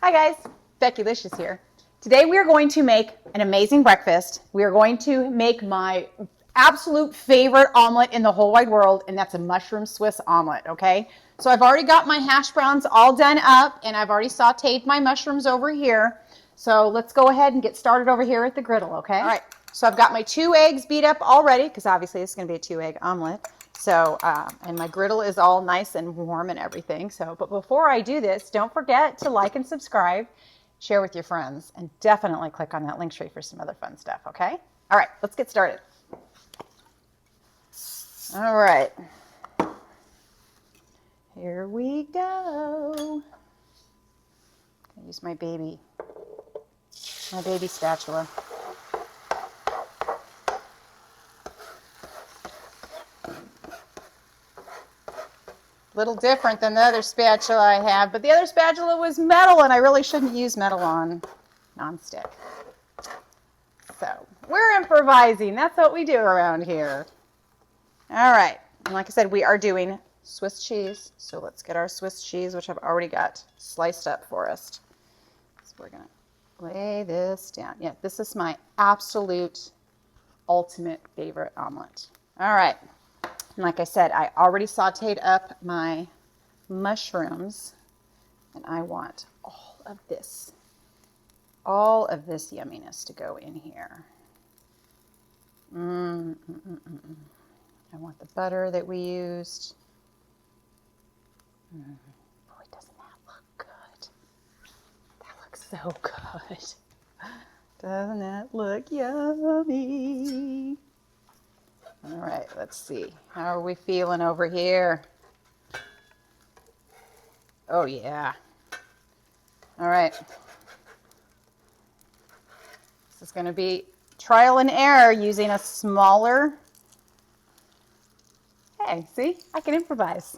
Hi guys, Becki-licious here. Today we are going to make an amazing breakfast. We are going to make my absolute favorite omelet in the whole wide world, and that's a mushroom Swiss omelet, okay? So I've already got my hash browns all done up, and I've already sauteed my mushrooms over here. So let's go ahead and get started over here at the griddle, okay? All right, so I've got my 2 eggs beat up already, because obviously it's going to be a 2-egg omelet. So, and my griddle is all nice and warm and everything. So, but before I do this, don't forget to like and subscribe, share with your friends, and definitely click on that link tree for some other fun stuff, okay? All right, let's get started. All right. Here we go. I use my baby spatula. Little different than the other spatula I have, but the other spatula was metal, and I really shouldn't use metal on nonstick. So we're improvising. That's what we do around here. All right, and like I said, we are doing Swiss cheese. So let's get our Swiss cheese, which I've already got sliced up for us. So we're gonna lay this down. Yeah, this is my absolute ultimate favorite omelet. All right. And like I said, I already sauteed up my mushrooms, and I want all of this yumminess to go in here. I want the butter that we used. Boy, doesn't that look good? That looks so good. Doesn't that look yummy? All right, let's see. How are we feeling over here? Oh, yeah. All right. This is going to be trial and error using a smaller. Hey, see? I can improvise.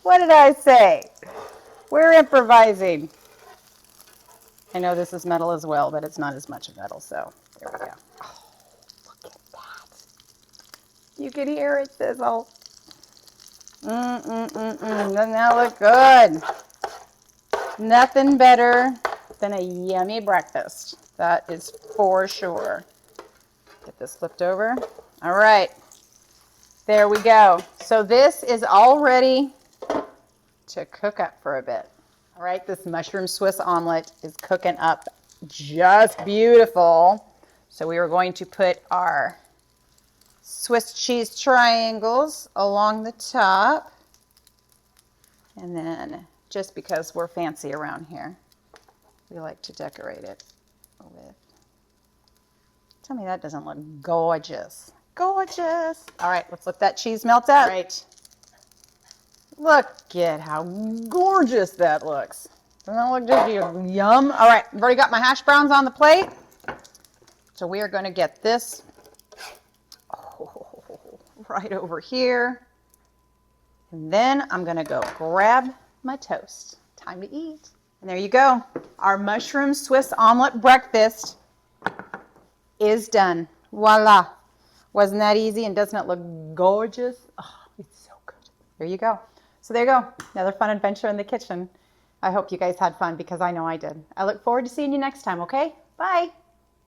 What did I say? We're improvising. I know this is metal as well, but it's not as much metal, so there we go. Oh, look at that. You can hear it sizzle. Doesn't that look good? Nothing better than a yummy breakfast. That is for sure. Get this flipped over. All right. There we go. So this is all ready to cook up for a bit. All right, this mushroom Swiss omelet is cooking up just beautiful. So we are going to put our Swiss cheese triangles along the top. And then, just because we're fancy around here, we like to decorate it with. Tell me that doesn't look gorgeous. Gorgeous. All right, let's let that cheese melt up. All right. Look at how gorgeous that looks. Doesn't that look just yum? All right, I've already got my hash browns on the plate. So we are going to get this right over here. And then I'm going to go grab my toast. Time to eat. And there you go. Our mushroom Swiss omelet breakfast is done. Voila. Wasn't that easy, and doesn't it look gorgeous? Oh, it's so good. There you go. So there you go. Another fun adventure in the kitchen. I hope you guys had fun, because I know I did. I look forward to seeing you next time, okay? Bye.